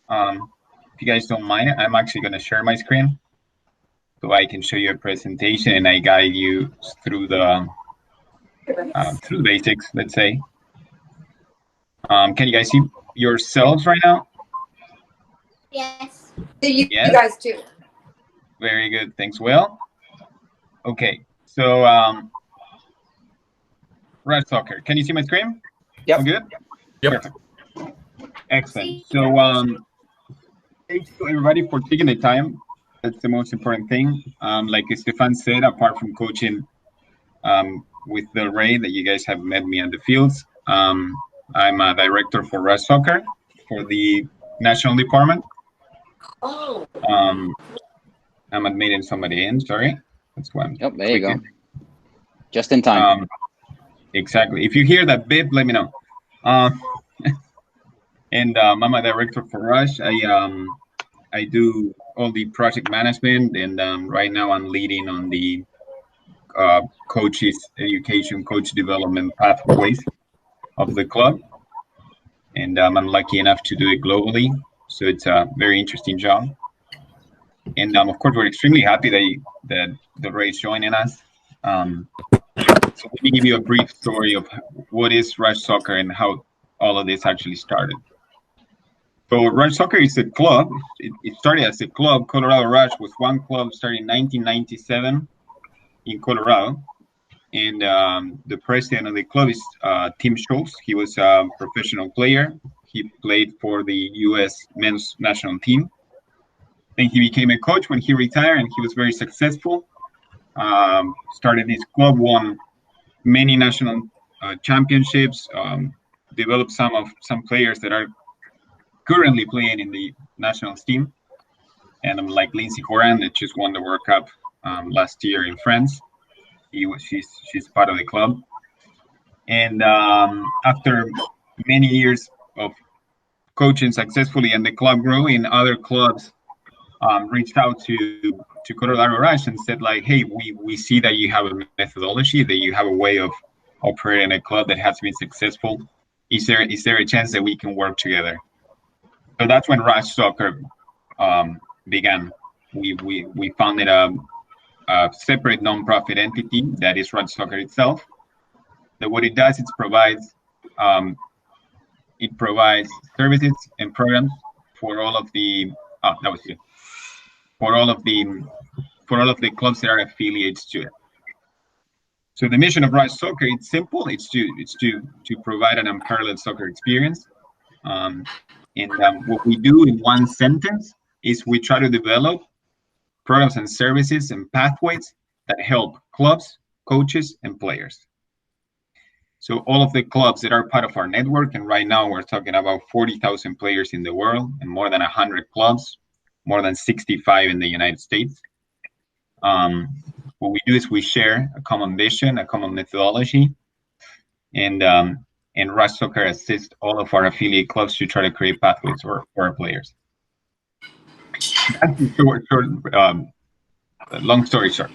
If you guys don't mind, I'm actually going to share my screen so I can show you a presentation and I guide you through the basics, let's say. Can you guys see yourselves right now? Yes. You Yes? guys too. Very good. Thanks, Will. Okay, so Rush Soccer. Can you see my screen? Yep. All good? Yep. Perfect. Excellent. So thanks to everybody for taking the time. That's the most important thing. Like Stefan said, apart from coaching with Delray, that you guys have met me on the fields, I'm a director for Rush Soccer for the national department. Oh. I'm admitting somebody in, sorry. That's why I'm Yep, there clicking. you go. Just in time. Exactly. If you hear that beep, let me know. And I'm a director for Rush. I do all the project management, and right now I'm leading on the coaches education, coach development pathways of the club, and I'm lucky enough to do it globally. So it's a very interesting job. And of course, we're extremely happy that Delray is joining us. So let me give you a brief story of what is Rush Soccer and how all of this actually started. So Rush Soccer is a club. It started as a club. Colorado Rush was one club started in 1997 in Colorado. And the president of the club is Tim Schultz. He was a professional player. He played for the U.S. men's national team. Then he became a coach when he retired, and he was very successful. Started this club, won many national championships, developed some players that are currently playing in the national team, and like Lindsay Horan that just won the World Cup last year in France. She's part of the club, and after many years of coaching successfully and the club growing, other clubs reached out to Colorado Rush and said like, hey, we see that you have a methodology, that you have a way of operating a club that has been successful. Is there a chance that we can work together? So that's when Rush Soccer began. We founded a separate nonprofit entity that is Rush Soccer itself. That what it does, it provides services and programs for all of the for all of the clubs that are affiliates to it. So the mission of Rush Soccer, it's simple. It's to provide an unparalleled soccer experience. What we do in one sentence is we try to develop programs and services and pathways that help clubs, coaches, and players. So all of the clubs that are part of our network, and right now we're talking about 40,000 players in the world and more than 100 clubs, more than 65 in the United States. What we do is we share a common vision, a common methodology, and Rush Soccer assists all of our affiliate clubs to try to create pathways for our players. That's long story short.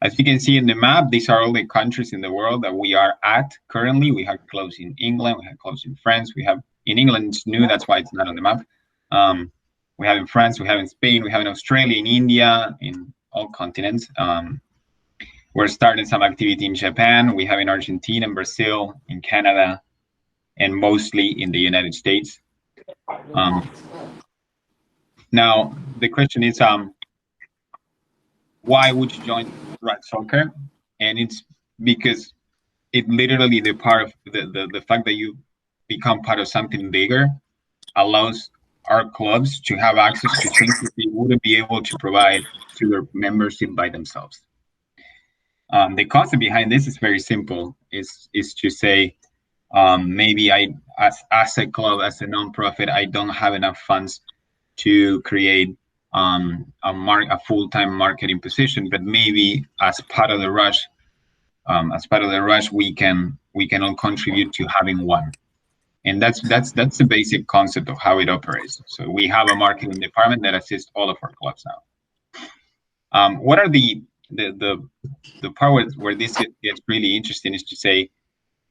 As you can see in the map, these are all the countries in the world that we are at currently. We have clubs in England, we have clubs in France, we have in England, it's new, that's why it's not on the map. We have in France, we have in Spain, we have in Australia, in India, in all continents. We're starting some activity in Japan. We have in Argentina, in Brazil, in Canada, and mostly in the United States. Now, the question is, why would you join Rush Soccer? And it's because it literally the fact that you become part of something bigger allows our clubs to have access to things that they wouldn't be able to provide to their membership by themselves. The concept behind this is very simple. Is to say, maybe as a club, as a nonprofit, I don't have enough funds to create a full-time marketing position, but maybe as part of the Rush, we can all contribute to having one. And that's the basic concept of how it operates. So we have a marketing department that assists all of our clubs now. What are the part where this gets really interesting is to say,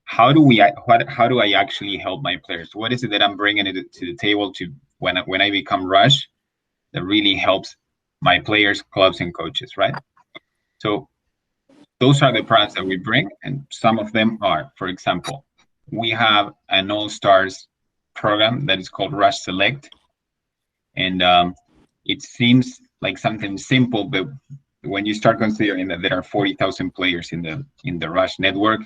how do I actually help my players? What is it that I'm bringing to the table to when I become Rush, that really helps my players, clubs, and coaches, right? So those are the products that we bring, and some of them are, for example, we have an all-stars program that is called Rush Select, and it seems like something simple, but when you start considering that there are 40,000 players in the Rush network,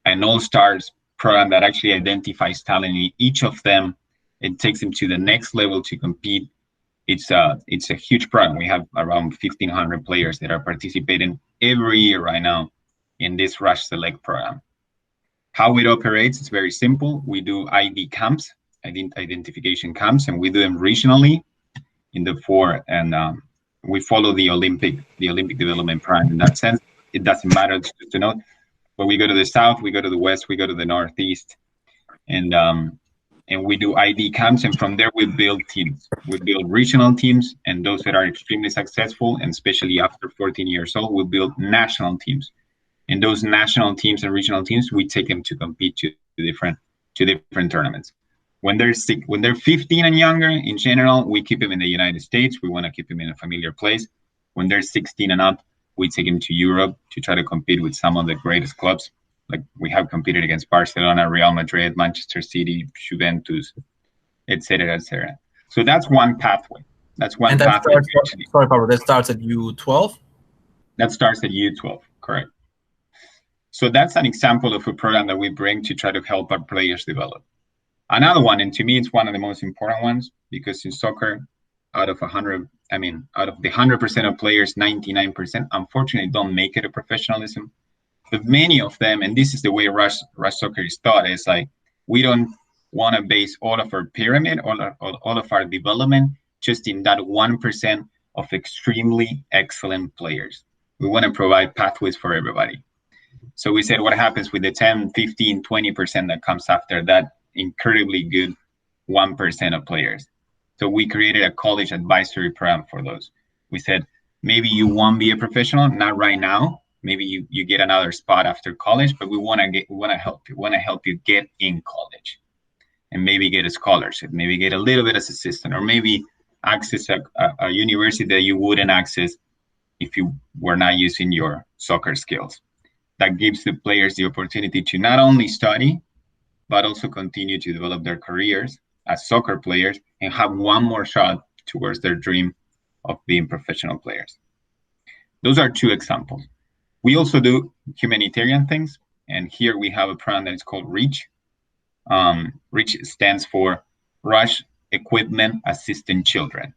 an all-stars program that actually identifies talent in each of them and takes them to the next level to compete. It's a huge program. We have around 1,500 players that are participating every year right now in this Rush Select program. How it operates is very simple. We do ID camps, identification camps, and we do them regionally in the four, and we follow the Olympic development program in that sense. It doesn't matter to note, but we go to the south, we go to the west, we go to the northeast, and we do ID camps, and from there we build teams. We build regional teams, and those that are extremely successful, and especially after 14 years old, we build national teams. And those national teams and regional teams, we take them to compete to different tournaments. When they're 15 and younger, in general, we keep them in the United States. We want to keep them in a familiar place. When they're 16 and up, we take them to Europe to try to compete with some of the greatest clubs. Like we have competed against Barcelona, Real Madrid, Manchester City, Juventus, etc., etc. So that's one pathway. That's one pathway. Sorry, Pablo, that starts at U12? That starts at U12, correct. So that's an example of a program that we bring to try to help our players develop. Another one, and to me, it's one of the most important ones, because in soccer, out of the 100% of players, 99% unfortunately don't make it to professionalism. But many of them, and this is the way Rush Soccer is taught, is like, we don't want to base all of our pyramid, all of our development, just in that 1% of extremely excellent players. We want to provide pathways for everybody. So we said, what happens with the 10, 15, 20% that comes after that incredibly good 1% of players? So we created a college advisory program for those. We said, maybe you won't be a professional, not right now. Maybe you get another spot after college, but we want to help you. We want to help you get in college, and maybe get a scholarship, maybe get a little bit of assistance, or maybe access a university that you wouldn't access if you were not using your soccer skills. That gives the players the opportunity to not only study, but also continue to develop their careers as soccer players and have one more shot towards their dream of being professional players. Those are two examples. We also do humanitarian things, and here we have a program that is called REACH. REACH stands for Rush Equipment Assistant Children.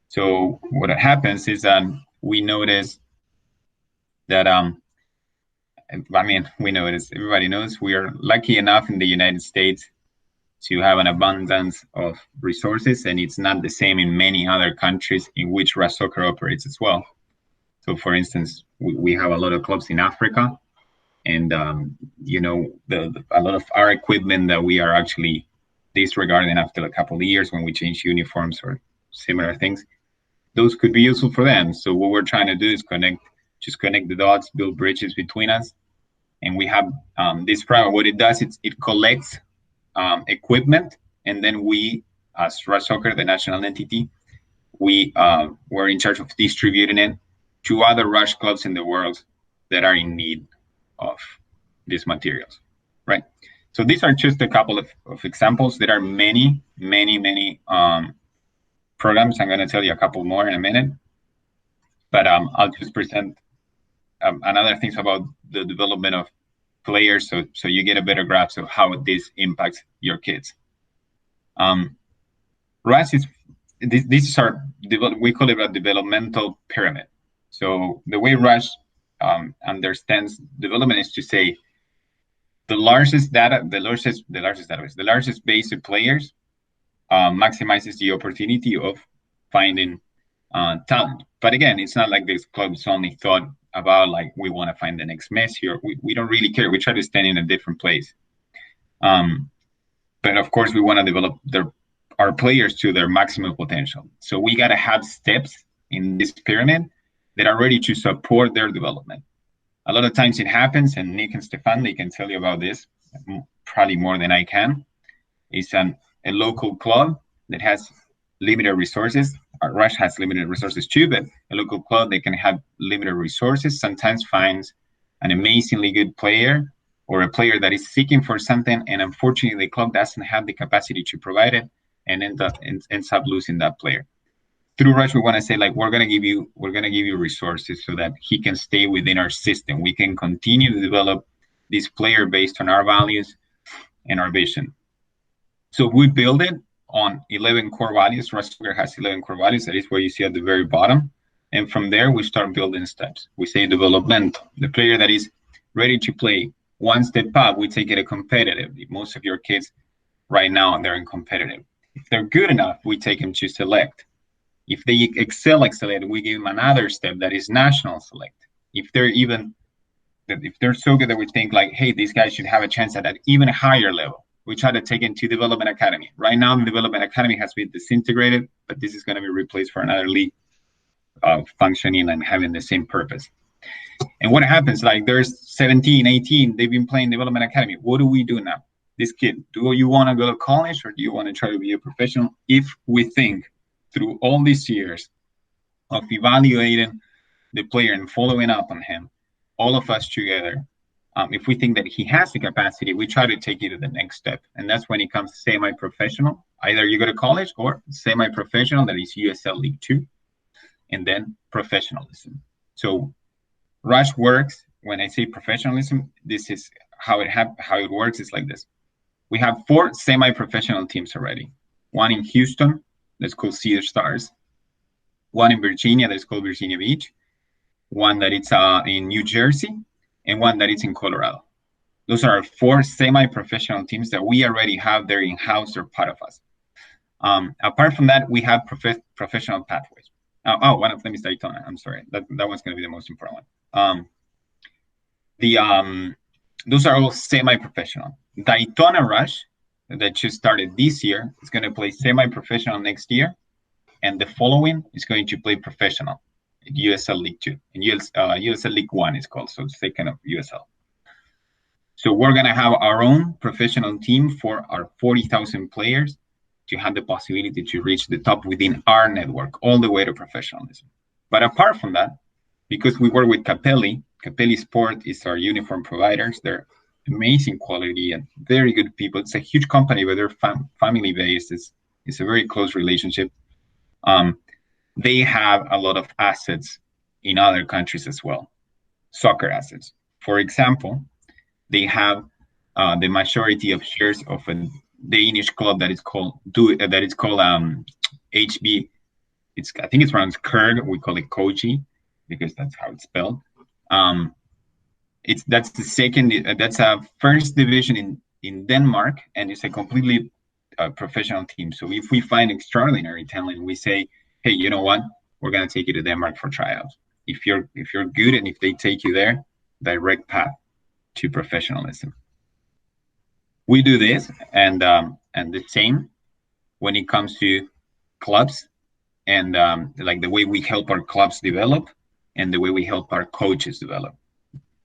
So what happens is that we notice that everybody knows we are lucky enough in the United States to have an abundance of resources, and it's not the same in many other countries in which Rush Soccer operates as well. So for instance, we have a lot of clubs in Africa, and a lot of our equipment that we are actually disregarding after a couple of years when we change uniforms or similar things, those could be useful for them. So what we're trying to do is connect the dots, build bridges between us. And we have this program. What it does, it collects equipment, and then we, as Rush Soccer, the national entity, we're in charge of distributing it to other Rush clubs in the world that are in need of these materials, right? So these are just a couple of examples. There are many programs. I'm going to tell you a couple more in a minute, but I'll just present another things about the development of players, so you get a better grasp of how this impacts your kids. Rush is this is our we call it a developmental pyramid. So the way Rush understands development is to say the largest base of players maximizes the opportunity of finding talent. But again, it's not like this club is only thought about like we want to find the next Messi, or we don't really care. We try to stand in a different place. But of course, we want to develop our players to their maximum potential. So we got to have steps in this pyramid that are ready to support their development. A lot of times it happens, and Nick and Stefan, they can tell you about this probably more than I can. It's a local club that has limited resources. Our Rush has limited resources too, but a local club, they can have limited resources, sometimes finds an amazingly good player or a player that is seeking for something, and unfortunately the club doesn't have the capacity to provide it, and ends up losing that player. Through Rush, we want to say, like, we're gonna give you resources so that he can stay within our system. We can continue to develop this player based on our values and our vision. So we build it on 11 core values. Rush Soccer has 11 core values. That is what you see at the very bottom. And from there, we start building steps. We say development. The player that is ready to play one step up, we take it a competitive. Most of your kids right now, they're in competitive. If they're good enough, we take them to select. If they excel at select, we give them another step that is national select. If they're so good that we think like, hey, these guys should have a chance at an even higher level, we try to take it to development academy. Right now, the development academy has been disintegrated, but this is going to be replaced for another league functioning and having the same purpose. And what happens, like there's 17, 18, they've been playing development academy. What do we do now? This kid, do you want to go to college or do you want to try to be a professional? If we think through all these years of evaluating the player and following up on him, all of us together, if we think that he has the capacity, we try to take it to the next step. And that's when it comes to semi-professional. Either you go to college or semi-professional, that is USL League 2, and then professionalism. So Rush works, when I say professionalism, this is how it works. It's like this. We have 4 semi-professional teams already. One in Houston, that's called Cedar Stars. One in Virginia, that's called Virginia Beach. One that it's in New Jersey, and one that is in Colorado. Those are our 4 semi-professional teams that we already have there in-house or part of us. Apart from that, we have professional pathways. One of them is Daytona. I'm sorry. That one's going to be the most important one. Those are all semi-professional. Daytona Rush, that just started this year, is going to play semi-professional next year, and the following is going to play professional. USL League 2 and USL League 1 is called, so it's second of USL. So we're going to have our own professional team for our 40,000 players to have the possibility to reach the top within our network, all the way to professionalism. But apart from that, because we work with Capelli Sport is our uniform providers. They're amazing quality and very good people. It's a huge company, but they're family based. It's a very close relationship. They have a lot of assets in other countries as well, soccer assets. For example, they have the majority of shares of a Danish club that is called HB. I think it's around Kurd. We call it Koji because that's how it's spelled. That's a first division in Denmark, and it's a completely professional team. So if we find extraordinary talent, we say, hey, you know what? We're gonna take you to Denmark for tryouts. If you're good and if they take you there, direct path to professionalism. We do this, and the same when it comes to clubs, and like the way we help our clubs develop, and the way we help our coaches develop.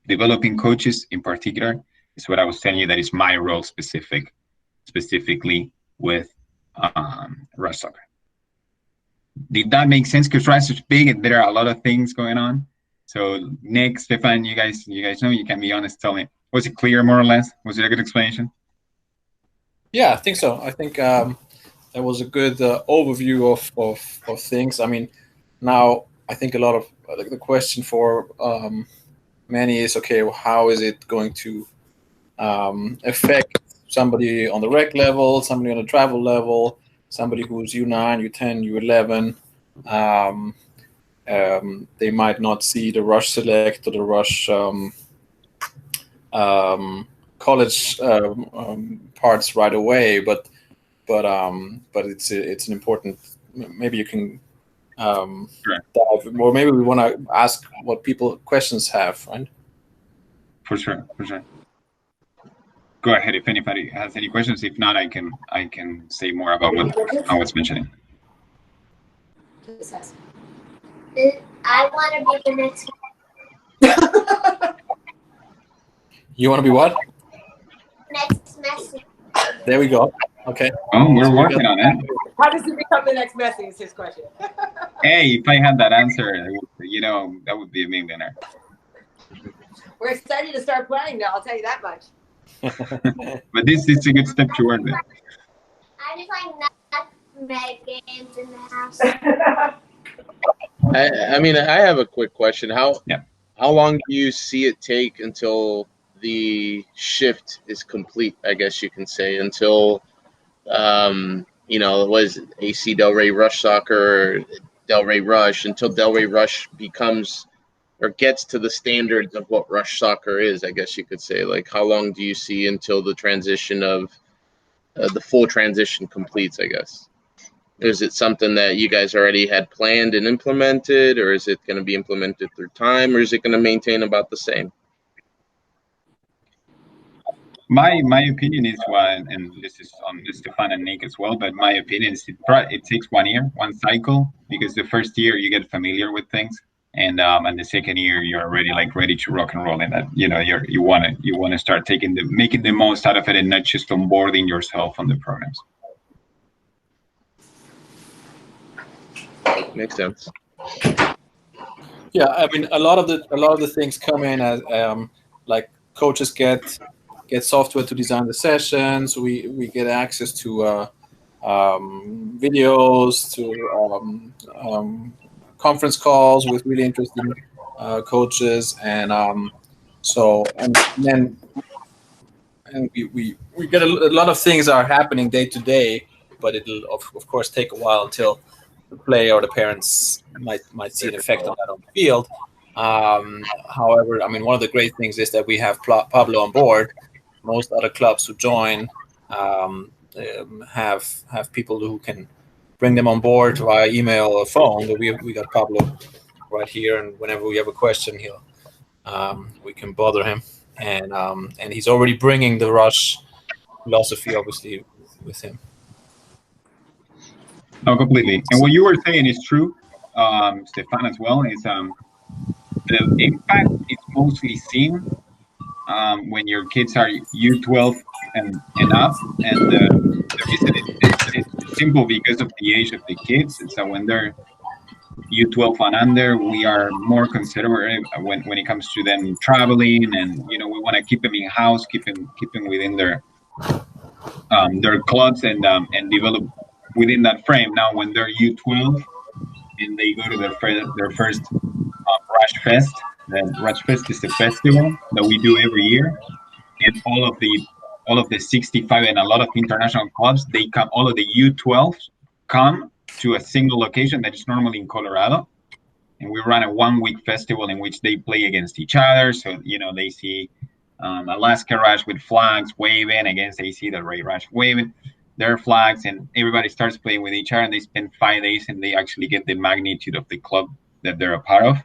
Developing coaches in particular is what I was telling you. That is my role specifically with Rush Soccer. Did that make sense? Because Rush is big and there are a lot of things going on. So Nick, Stefan, you guys know, you can be honest. Tell me, was it clear more or less? Was it a good explanation? Yeah, I think so. I think that was a good overview of things. I mean, now I think a lot of the question for many is, okay, well, how is it going to affect somebody on the rec level, somebody on the travel level, somebody who's U9, U10, U11? They might not see the Rush Select or the Rush college parts right away, but it's an important. Maybe you can dive, or maybe we want to ask what people questions have, right? For sure. Go ahead if anybody has any questions. If not, I can say more about what I was mentioning. I want to be the next one. You want to be what? Next Messi. There we go. Okay. Oh, we're So we working got- on it. How does it become the next Messi is his question. Hey, if I had that answer, that would be a millionaire. We're excited to start playing now, I'll tell you that much. But this is a good step toward it. I just like nutmeg games in the house. I mean, I have a quick question. How long do you see it take until the shift is complete? I guess you can say until it was AC Delray Rush Soccer, Delray Rush, until Delray Rush becomes or gets to the standards of what Rush Soccer is. I guess you could say. Like, how long do you see until the transition of the full transition completes? I guess. Is it something that you guys already had planned and implemented, or is it going to be implemented through time, or is it going to maintain about the same? My opinion is and this is on Stefan and Nick as well, but my opinion is it takes 1 year, one cycle, because the first year you get familiar with things, and the second year you're already ready to rock and roll, and that you want to start making the most out of it, and not just onboarding yourself on the programs. Makes sense. Yeah, I mean, a lot of the things come in as like coaches get software to design the sessions. We get access to videos, to conference calls with really interesting coaches, and then we get a lot of things are happening day to day, but it'll of course take a while until the player or the parents might see an effect on that on the field. However, I mean, one of the great things is that we have Pablo on board. Most other clubs who join have people who can bring them on board via email or phone. But we got Pablo right here, and whenever we have a question, we can bother him, and he's already bringing the Rush philosophy, obviously, with him. No, completely. And what you were saying is true, Stefan, as well. Is the impact is mostly seen when your kids are U12 and up, and the reason it's simple because of the age of the kids. And so when they're U12 and under, we are more conservative when it comes to them traveling, and we want to keep them in house, keep them within their clubs, and develop within that frame. Now, when they're U12 and they go to their first Rush Fest, the Rush Fest is a festival that we do every year, and all of the 65 and a lot of international clubs, they come. All of the U12s come to a single location that is normally in Colorado, and we run a 1-week festival in which they play against each other. So they see Alaska Rush with flags waving against AC Delray Rush waving their flags, and everybody starts playing with each other, and they spend 5 days, and they actually get the magnitude of the club that they're a part of.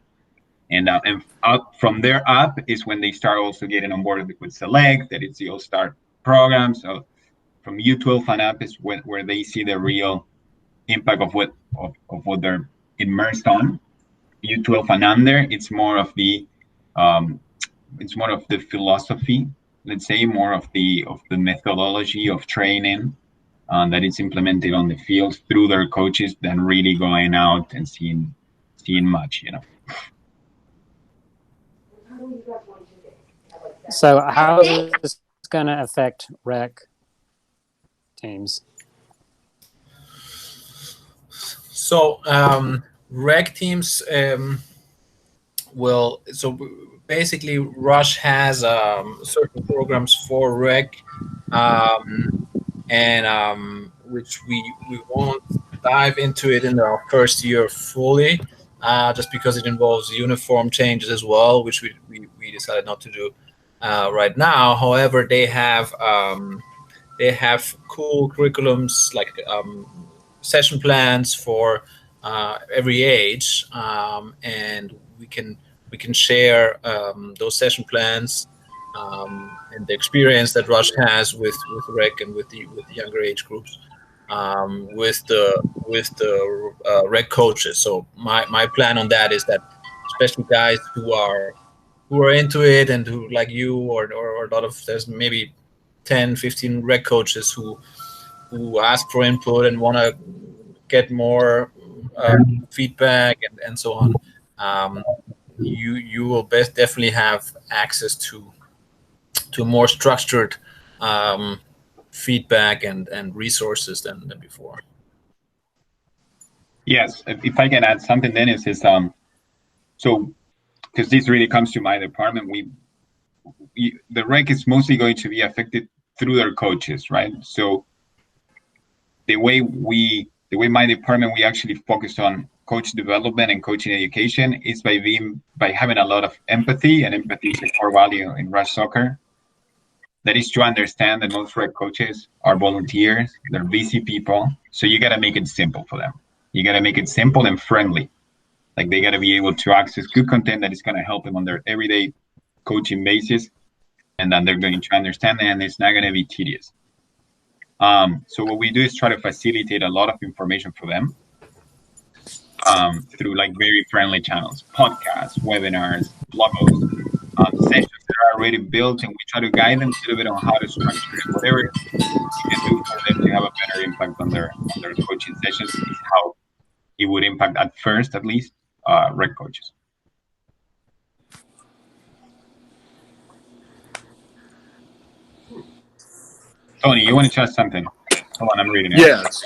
And from there up is when they start also getting on board with Select, that it's the All-Star program. So from U12 and up is where they see the real impact of what they're immersed on. U12 and under, it's more of the philosophy, let's say, more of the methodology of training that is implemented on the field through their coaches than really going out and seeing much, So how is this going to affect rec teams? So rec teams so basically Rush has certain programs for rec, and which we won't dive into it in our first year fully, just because it involves uniform changes as well, which we decided not to do right now. However, they have cool curriculums like session plans for every age, and we can share those session plans and the experience that Rush has with rec and with the younger age groups with the rec coaches. So my plan on that is that especially guys who are into it and who, like you or a lot of, there's maybe 10, 15 rec coaches who who ask for input and want to get more feedback and so on, you will definitely have access to more structured feedback and resources than before. Yes, if I can add something, then is so because this really comes to my department, the rec is mostly going to be affected through their coaches, right? So the way my department, we actually focused on coach development and coaching education is by having a lot of empathy, and empathy is a core value in Rush Soccer. That is to understand that most rec coaches are volunteers, they're busy people, so you got to make it simple for them. You got to make it simple and friendly. Like they got to be able to access good content that is going to help them on their everyday coaching basis, and then they're going to understand it, and it's not going to be tedious. So what we do is try to facilitate a lot of information for them through like very friendly channels, podcasts, webinars, blogs, sessions that are already built, and we try to guide them a little bit on how to structure it. Whatever you can do for them to have a better impact on their coaching sessions is how it would impact at first, at least, rec coaches. Tony, you want to chat something? Hold on, I'm reading it. Yes.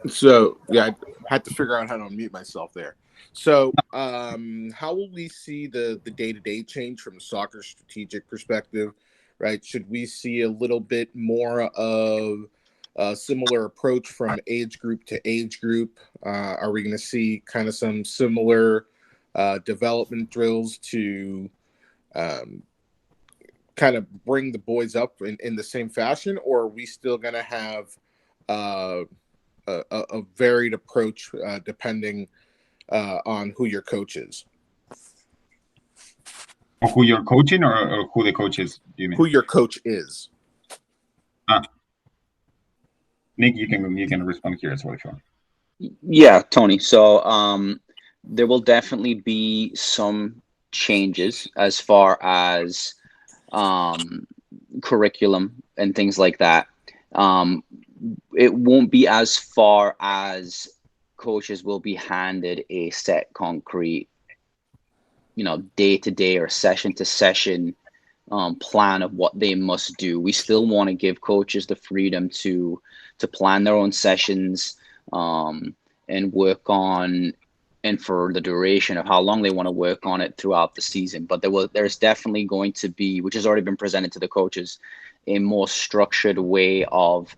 So yeah, I had to figure out how to unmute myself there. So how will we see the day-to-day change from a soccer strategic perspective, right? Should we see a little bit more of a similar approach from age group to age group? Are we going to see kind of some similar development drills to kind of bring the boys up in the same fashion, or are we still going to have a varied approach depending on who your coach is? Who you're coaching, or who the coach is? Do you mean? Who your coach is? Nick, you can respond here as well if you want. Yeah, Tony. So there will definitely be some changes as far as curriculum and things like that. It won't be as far as coaches will be handed a set concrete, day to day or session to session plan of what they must do. We still want to give coaches the freedom to plan their own sessions and work on, and for the duration of how long they want to work on it throughout the season. But there's definitely going to be, which has already been presented to the coaches, a more structured way of,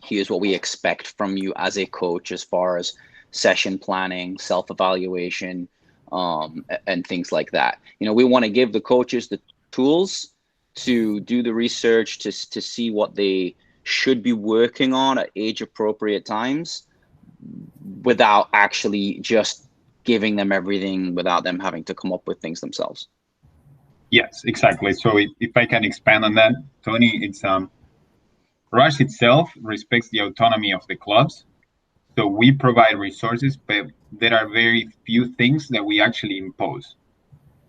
here's what we expect from you as a coach as far as session planning, self-evaluation, and things like that. We want to give the coaches the tools to do the research, to see what they should be working on at age-appropriate times, without actually just giving them everything, without them having to come up with things themselves. Yes, exactly. So if I can expand on that, Tony, it's Rush itself respects the autonomy of the clubs. So we provide resources, but there are very few things that we actually impose.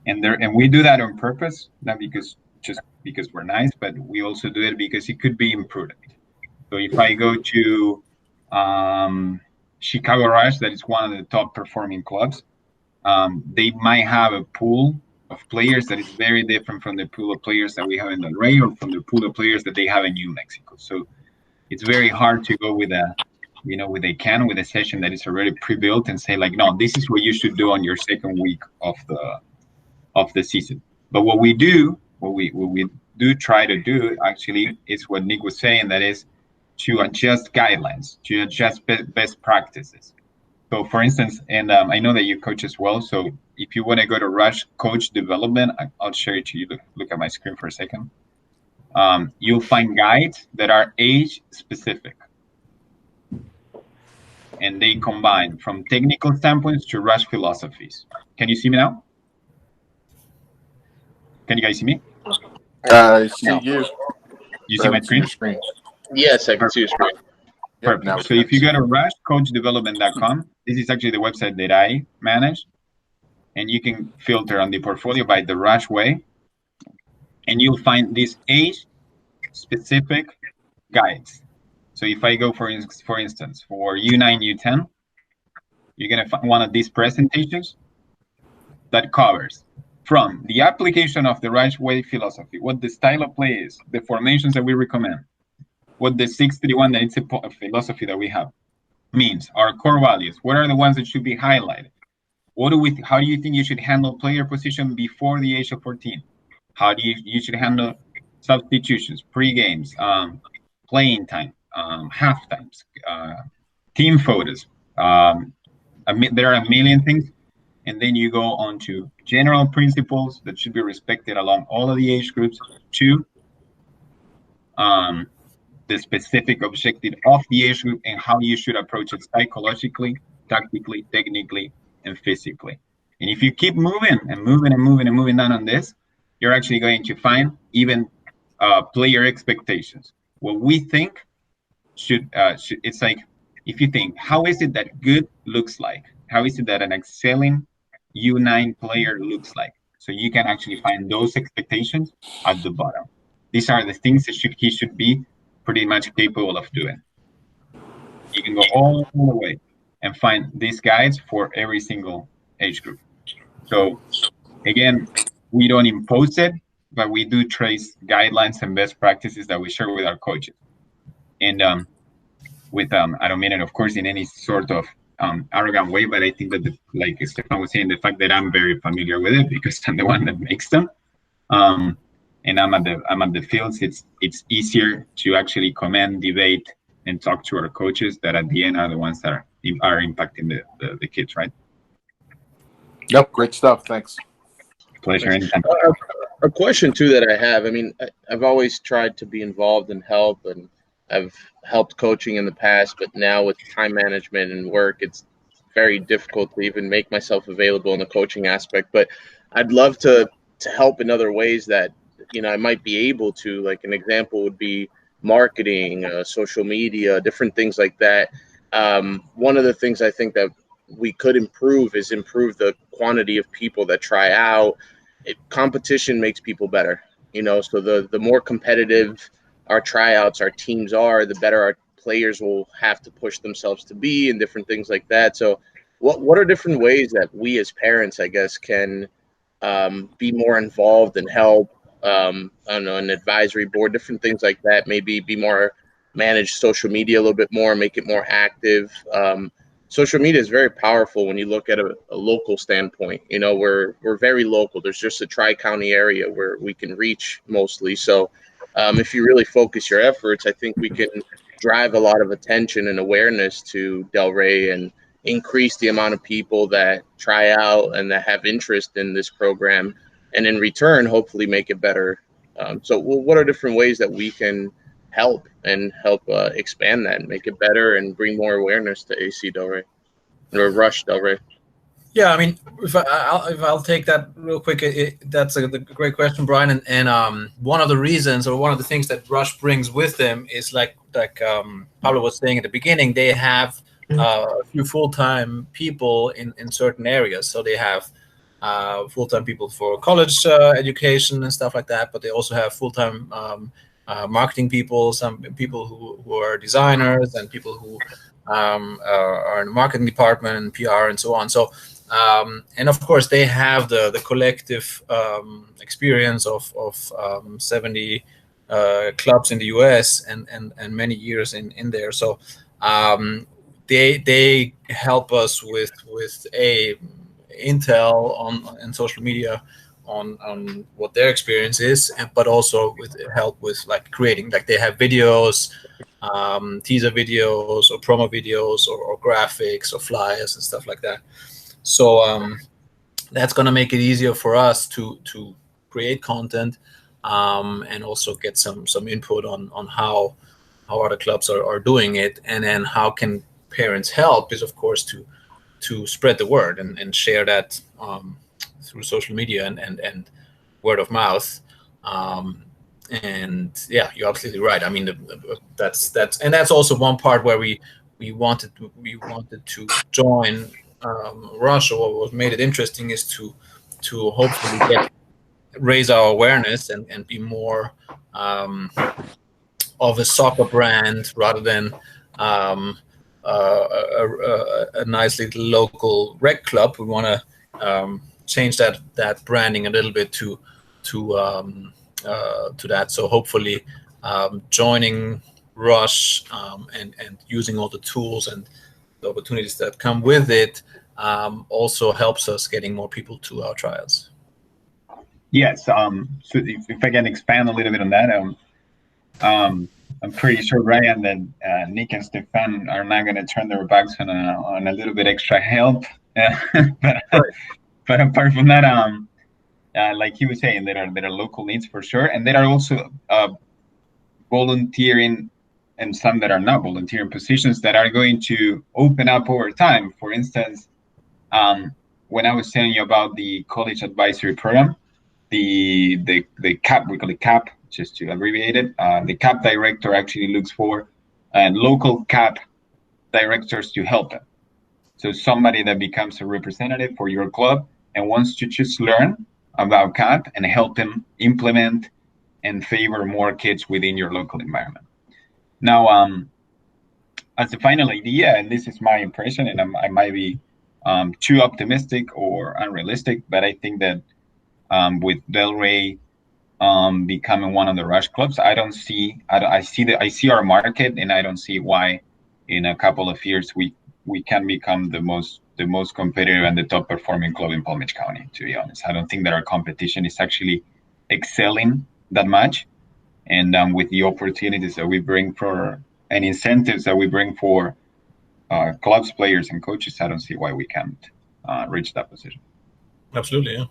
And we do that on purpose, not just because we're nice, but we also do it because it could be imprudent. So if I go to Chicago Rush, that is one of the top performing clubs, they might have a pool of players that is very different from the pool of players that we have in Delray, or from the pool of players that they have in New Mexico. So it's very hard to go with a session that is already pre-built and say like, no, this is what you should do on your second week of the season. But what we do try to do actually is what Nick was saying, that is to adjust guidelines, to adjust best practices. So for instance, and I know that you coach as well, so if you want to go to Rush Coach Development, I'll share it to you. Look at my screen for a second. You'll find guides that are age specific, and they combine from technical standpoints to Rush philosophies. Can you see me now? Can you guys see me? I see you. You see my screen? Yes, I can see your screen. Perfect. So if you go to rushcoachdevelopment.com, this is actually the website that I manage, and you can filter on the portfolio by the Rush way, and you'll find these age-specific guides. So if I go for instance for U9, U10, you're gonna find one of these presentations that covers from the application of the right way philosophy, what the style of play is, the formations that we recommend, what the 6-3-1 that it's a philosophy that we have means, our core values, what are the ones that should be highlighted, how do you think you should handle player position before the age of 14, how do you should handle substitutions, pre-games, playing time, half times, team photos, there are a million things. And then you go on to general principles that should be respected along all of the age groups, to the specific objective of the age group and how you should approach it psychologically, tactically, technically, and physically. And if you keep moving and moving and moving and moving down on this, you're actually going to find even player expectations. What we think should it's like, if you think, how is it that good looks like? How is it that an excelling U9 player looks like? So you can actually find those expectations at the bottom. These are the things that he should be pretty much capable of doing. You can go all the way and find these guides for every single age group. So again, we don't impose it, but we do trace guidelines and best practices that we share with our coaches. And I don't mean it, of course, in any sort of arrogant way, but I think that, like Stefan was saying, the fact that I'm very familiar with it because I'm the one that makes them, and I'm at the fields. It's easier to actually comment, debate, and talk to our coaches that at the end are the ones that are impacting the kids, right? Yep, great stuff. Thanks. Pleasure. Anytime. A question too that I have. I mean, I've always tried to be involved and help, and I've helped coaching in the past, but now with time management and work, it's very difficult to even make myself available in the coaching aspect. But I'd love to help in other ways that, you know, I might be able to. Like an example would be marketing, social media, different things like that. One of the things I think that we could improve the quantity of people that try out. Competition makes people better, you know, so the more competitive our tryouts, our teams are, the better our players will have to push themselves to be, and different things like that. So what are different ways that we as parents, I guess, can be more involved and help, I don't know, an advisory board, different things like that, maybe be more manage social media a little bit more, make it more active. Social media is very powerful when you look at a local standpoint. You know, we're very local. There's just a tri-county area where we can reach mostly. So if you really focus your efforts, I think we can drive a lot of attention and awareness to Delray and increase the amount of people that try out and that have interest in this program, and in return, hopefully make it better. So what are different ways that we can help expand that and make it better and bring more awareness to AC Delray or Rush Delray? Yeah, I mean, if I'll take that real quick, that's a great question, Brian. And one of the reasons, or one of the things that Rush brings with them is like Pablo was saying at the beginning, they have a few full-time people in certain areas. So they have full-time people for college education and stuff like that, but they also have full-time marketing people, some people who are designers, and people who are in the marketing department and PR and so on. So and of course they have the collective experience of 70 clubs in the US and many years in there. So they help us with a intel on social media on what their experience is, but also with help with like creating, like they have videos, teaser videos or promo videos or graphics or flyers and stuff like that. So that's going to make it easier for us to create content and also get some input on how other clubs are doing it, and then how can parents help is of course to spread the word and share that through social media and word of mouth. And yeah, you're absolutely right. I mean, that's also one part where we wanted to join Rush, or what made it interesting is to hopefully raise our awareness and be more of a soccer brand rather than a nice little local rec club. We want to change that branding a little bit to that. So hopefully, joining Rush and using all the tools and the opportunities that come with it also helps us getting more people to our trials. Yes. So if I can expand a little bit on that, I'm pretty sure, Ryan, that Nick and Stefan are not going to turn their backs on a little bit extra help. But apart from that, like he was saying, there are local needs for sure, and there are also volunteering and some that are not volunteering positions that are going to open up over time. For instance, when I was telling you about the college advisory program, the CAP, we call it CAP, just to abbreviate it. The CAP director actually looks for local CAP directors to help them. So somebody that becomes a representative for your club and wants to just learn about CAP and help them implement and favor more kids within your local environment. Now, as a final idea, and this is my impression, and I might be too optimistic or unrealistic, but I think that with Delray becoming one of the Rush clubs, I see our market, and I don't see why in a couple of years we can become the most competitive and the top performing club in Palm Beach County. To be honest, I don't think that our competition is actually excelling that much, and with the opportunities that we bring for and incentives that we bring for clubs, players, and coaches, I don't see why we can't reach that position. Absolutely, yeah.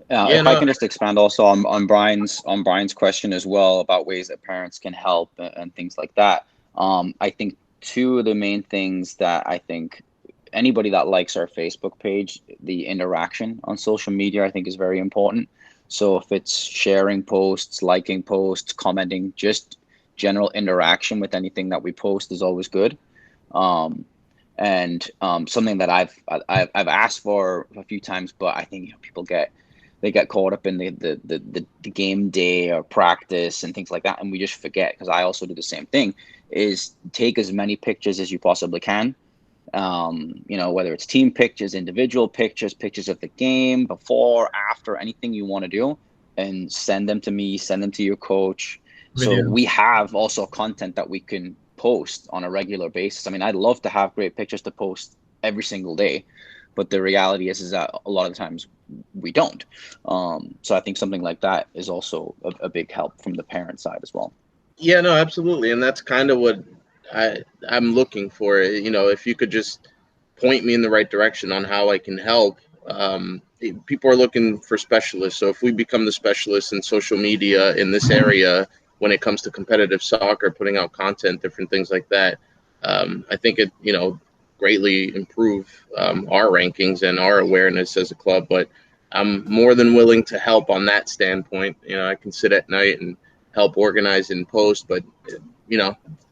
If I can just expand also on Brian's question as well about ways that parents can help and things like that. I think two of the main things that I think anybody that likes our Facebook page, the interaction on social media, I think is very important. So if it's sharing posts, liking posts, commenting, just general interaction with anything that we post is always good. And something that I've asked for a few times, but I think people get caught up in the game day or practice and things like that, and we just forget, because I also do the same thing, is take as many pictures as you possibly can. Whether it's team pictures, individual pictures, pictures of the game, before, after, anything you want to do, and send them to me, send them to your coach. So we have also content that we can post on a regular basis. I mean, I'd love to have great pictures to post every single day, but the reality is that a lot of the times we don't. So I think something like that is also a big help from the parent side as well. Yeah, no, absolutely. And that's kind of what I'm looking for. If you could just point me in the right direction on how I can help. People are looking for specialists. So if we become the specialists in social media in this area, when it comes to competitive soccer, putting out content, different things like that, I think it, greatly improve our rankings and our awareness as a club. But I'm more than willing to help on that standpoint. I can sit at night and help organize and post, but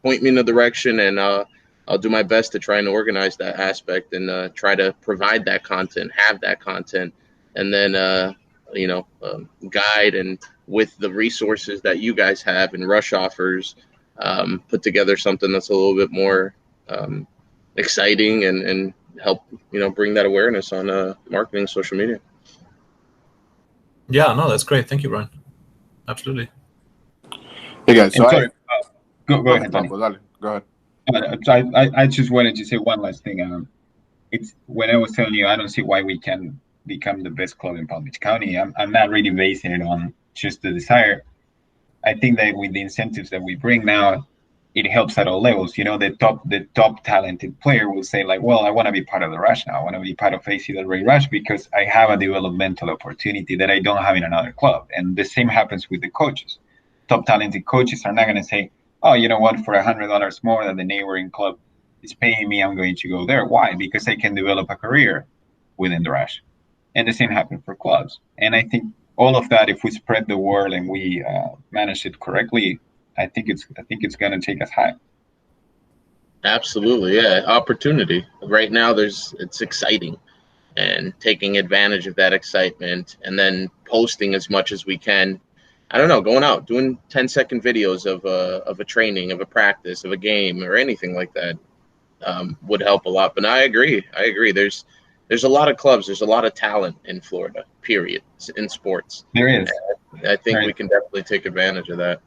point me in the direction, and I'll do my best to try and organize that aspect and try to provide that content, have that content, and then guide, and with the resources that you guys have and Rush offers, put together something that's a little bit more exciting and help bring that awareness on marketing, social media. Yeah, no, that's great. Thank you, Brian. Absolutely. Hey guys, so go ahead, Tony. Go ahead. I just wanted to say one last thing. It's when I was telling you, I don't see why we can become the best club in Palm Beach County. I'm not really basing it on just the desire. I think that with the incentives that we bring now, it helps at all levels. The top talented player will say, like, well, I want to be part of the Rush now. I want to be part of AC Delray Rush because I have a developmental opportunity that I don't have in another club. And the same happens with the coaches. Top talented coaches are not going to say, oh, you know what, for $100 more than the neighboring club is paying me, I'm going to go there. Why? Because I can develop a career within the Rush. And the same happens for clubs. And I think all of that, if we spread the word and we manage it correctly, I think it's going to take us high. Absolutely, yeah. Opportunity right now. It's exciting, and taking advantage of that excitement, and then posting as much as we can. I don't know, going out, doing 10-second videos of a training, of a practice, of a game, or anything like that would help a lot. But I agree. There's a lot of clubs. There's a lot of talent in Florida, period, in sports. There is. I think we can definitely take advantage of that.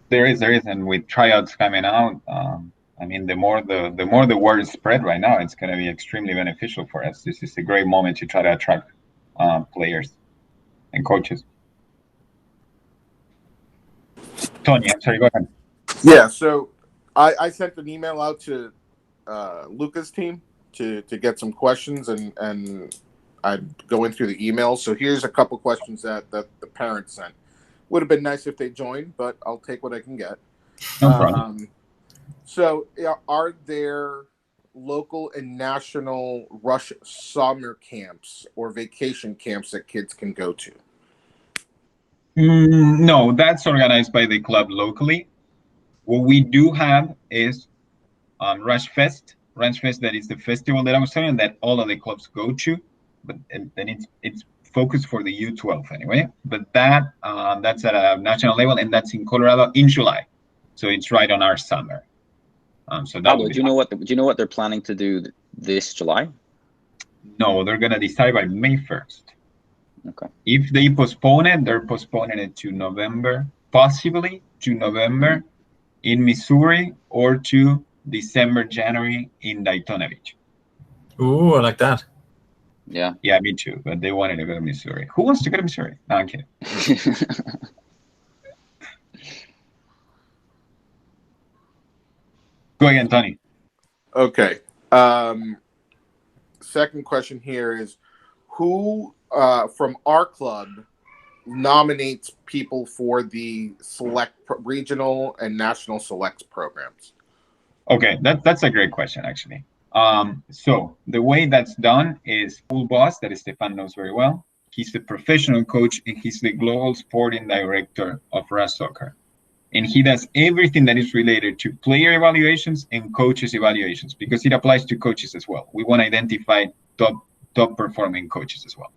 There is, and with tryouts coming out, I mean, the more the word is spread right now, it's going to be extremely beneficial for us. This is a great moment to try to attract players and coaches. Tony, I'm sorry, go ahead. Yeah, so I sent an email out to Luca's team to get some questions, and I'd go in through the email. So here's a couple questions that the parents sent. Would have been nice if they joined, but I'll take what I can get. No problem. So are there local and national Rush summer camps or vacation camps that kids can go to? No, that's organized by the club locally. What we do have is Rush Fest. Rush Fest, that is the festival that I was telling you that all of the clubs go to, but then it's focused for the U12 anyway. But that's at a national level, and that's in Colorado in July, so it's right on our summer. So that Pablo, do you know what they're planning to do this July? No, they're gonna decide by May 1st. Okay. If they postpone it, they're postponing it to November, possibly to November in Missouri, or to December, January in Daytona Beach. Ooh, I like that. Yeah. Yeah, me too. But they wanted to go to Missouri. Who wants to go to Missouri? No, I'm kidding. Go again, Tony. Okay. Second question here is, who from our club nominates people for the regional and national selects programs? Okay, that's a great question, actually. So the way that's done is full boss, that Stefan knows very well. He's the professional coach, and he's the global sporting director of Rush Soccer. And he does everything that is related to player evaluations and coaches evaluations, because it applies to coaches as well. We want to identify top performing coaches as well.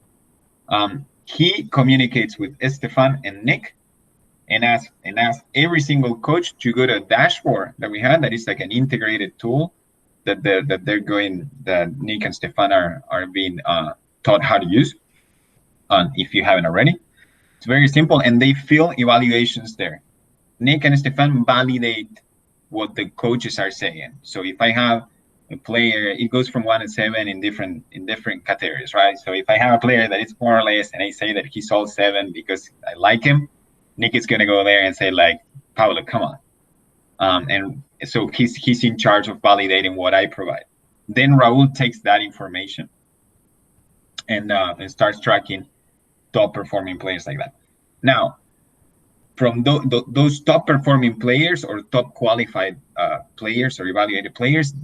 He communicates with Stefan and Nick, and asks every single coach to go to a dashboard that we have that is like an integrated tool that Nick and Stefan are being taught how to use. If you haven't already, it's very simple, and they fill evaluations there. Nick and Stefan validate what the coaches are saying. So if I have a player, it goes from 1 to 7 in different categories, right? So if I have a player that is more or less, and I say that he's all 7 because I like him, Nick is gonna go there and say, like, Pablo, come on. And so he's in charge of validating what I provide. Then Raul takes that information and starts tracking top performing players like that. Now, from those top performing players or top qualified players or evaluated players,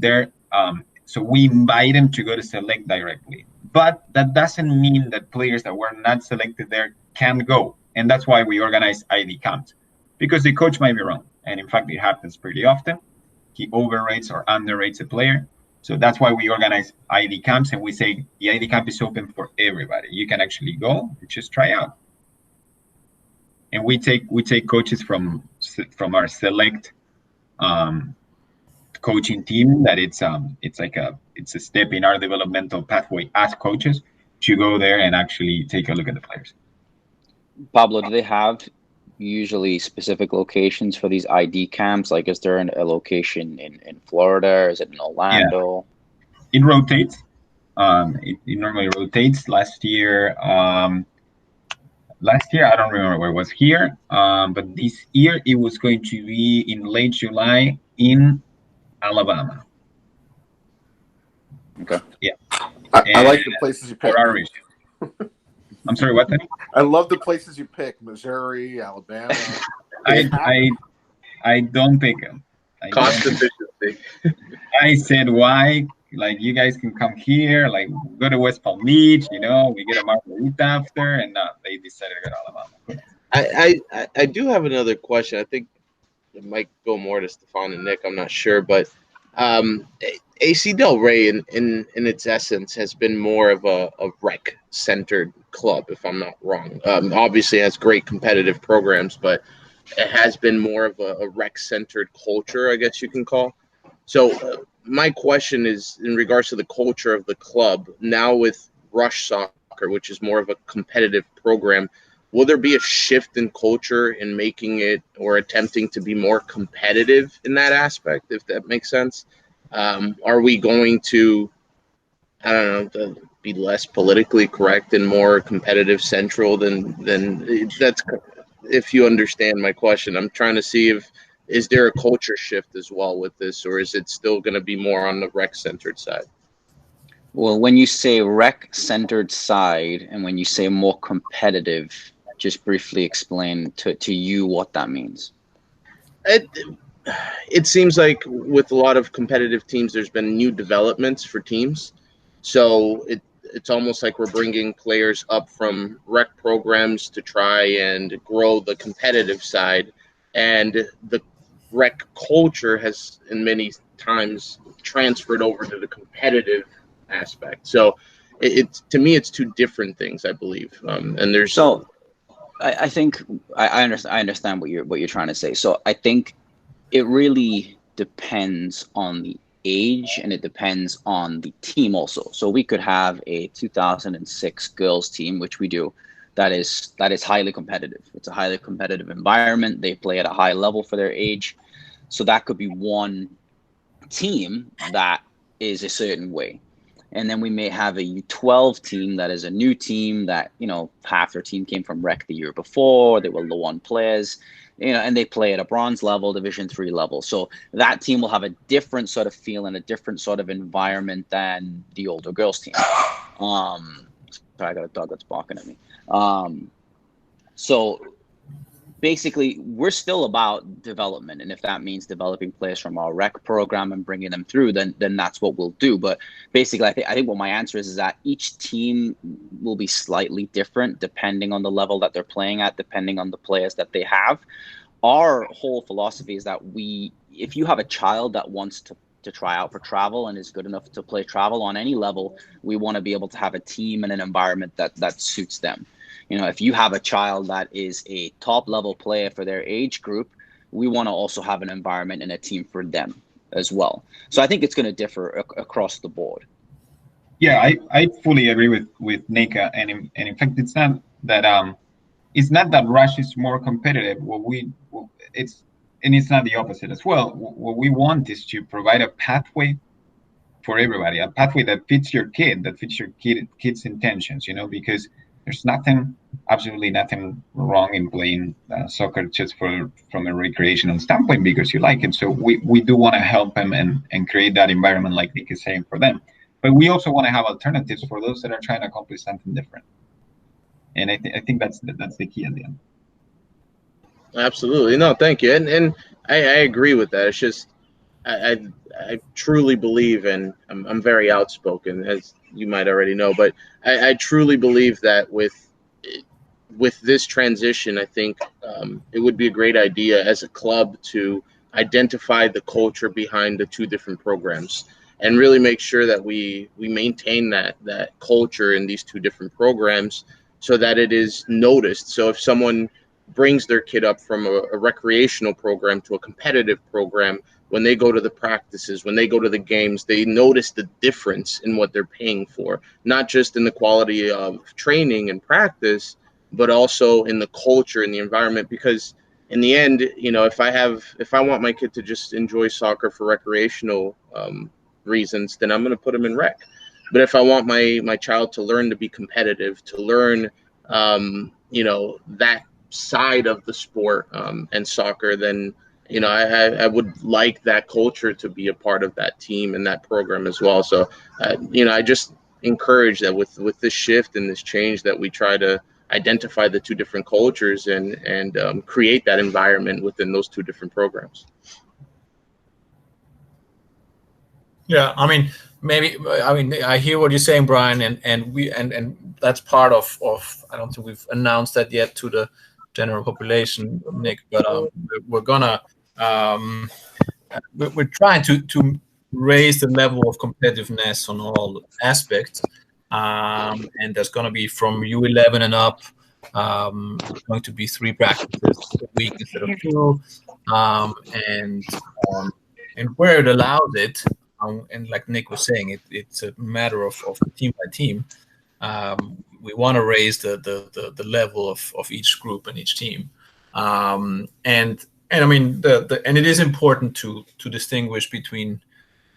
so we invite them to go to select directly. But that doesn't mean that players that were not selected there can go. And that's why we organize ID camps, because the coach might be wrong. And in fact, it happens pretty often. He overrates or underrates a player. So that's why we organize ID camps, and we say the ID camp is open for everybody. You can actually go and just try out. And we take coaches from our select coaching team. That it's a step in our developmental pathway as coaches to go there and actually take a look at the players. Pablo, do they have usually specific locations for these ID camps? Like, is there a location in Florida, or is it in Orlando? Yeah. It rotates. It normally rotates. Last year, I don't remember where it was here, but this year it was going to be in late July in Alabama. Okay. Yeah. I like the places you pick. For our region. I'm sorry, what, Tony? I love the places you pick: Missouri, Alabama. I don't pick them. Cost efficiency. I said, why? Like, you guys can come here, like, go to West Palm Beach, we get a margarita after, and they decided to go to Alabama. I do have another question. I think it might go more to Stefan and Nick. I'm not sure, but AC Delray in its essence has been more of a rec centered club, if I'm not wrong. Obviously, it has great competitive programs, but it has been more of a rec centered culture, I guess you can call. So my question is in regards to the culture of the club now with Rush Soccer, which is more of a competitive program. Will there be a shift in culture in making it or attempting to be more competitive in that aspect, if that makes sense? Are we going to, I don't know, be less politically correct and more competitive central than that's, if you understand my question? I'm trying to see if, is there a culture shift as well with this, or is it still going to be more on the rec centered side? Well, when you say rec centered side and when you say more competitive, just briefly explain to you what that means. It seems like with a lot of competitive teams, there's been new developments for teams. So it's almost like we're bringing players up from rec programs to try and grow the competitive side. And the rec culture has, in many times, transferred over to the competitive aspect. So it's, to me, it's two different things, I believe. And there's so I think I understand what you're trying to say. So I think it really depends on the age and it depends on the team also. So we could have a 2006 girls team, which we do, that is highly competitive. It's a highly competitive environment. They play at a high level for their age. So that could be one team that is a certain way. And then we may have a U12 team that is a new team that, you know, half their team came from rec the year before. They were low on players, you know, and they play at a bronze level, Division III level. So that team will have a different sort of feel and a different sort of environment than the older girls team. Sorry, I got a dog that's barking at me. So basically, we're still about development, and if that means developing players from our rec program and bringing them through, then that's what we'll do. But basically, I think what my answer is that each team will be slightly different depending on the level that they're playing at, depending on the players that they have. Our whole philosophy is that if you have a child that wants to try out for travel and is good enough to play travel on any level, we want to be able to have a team and an environment that suits them. You know, if you have a child that is a top level player for their age group, we want to also have an environment and a team for them as well. So I think it's going to differ across the board. Yeah, I fully agree with Nick, and in fact, it's not that Rush is more competitive. It's not the opposite as well. What we want is to provide a pathway for everybody, a pathway that fits your kid's intentions. You know, because there's absolutely nothing wrong in playing soccer just from a recreational standpoint because you like it. So we do want to help them and create that environment, like Nick is saying, for them. But we also want to have alternatives for those that are trying to accomplish something different. And I think that's the key at the end. Absolutely. No, thank you. And I agree with that. It's just I truly believe, and I'm very outspoken, as you might already know, but I truly believe that with this transition, I think it would be a great idea as a club to identify the culture behind the two different programs and really make sure that we maintain that culture in these two different programs so that it is noticed. So if someone brings their kid up from a recreational program to a competitive program, when they go to the practices, when they go to the games, they notice the difference in what they're paying for, not just in the quality of training and practice, but also in the culture and the environment. Because in the end, you know, if I want my kid to just enjoy soccer for recreational reasons, then I'm going to put him in rec. But if I want my child to learn to be competitive, to learn, you know, that side of the sport and soccer, then, you know, I would like that culture to be a part of that team and that program as well. So, you know, I just encourage that with this shift and this change that we try to identify the two different cultures and create that environment within those two different programs. Yeah, I mean, I hear what you're saying, Brian, and that's part of I don't think we've announced that yet to the general population, Nick, but we're gonna we're trying to raise the level of competitiveness on all aspects. And there's going to be from U11 and up, going to be 3 practices a week instead of 2. And where it allows it, and like Nick was saying, it's a matter of team by team. We want to raise the level of each group and each team. And I mean, and it is important to distinguish between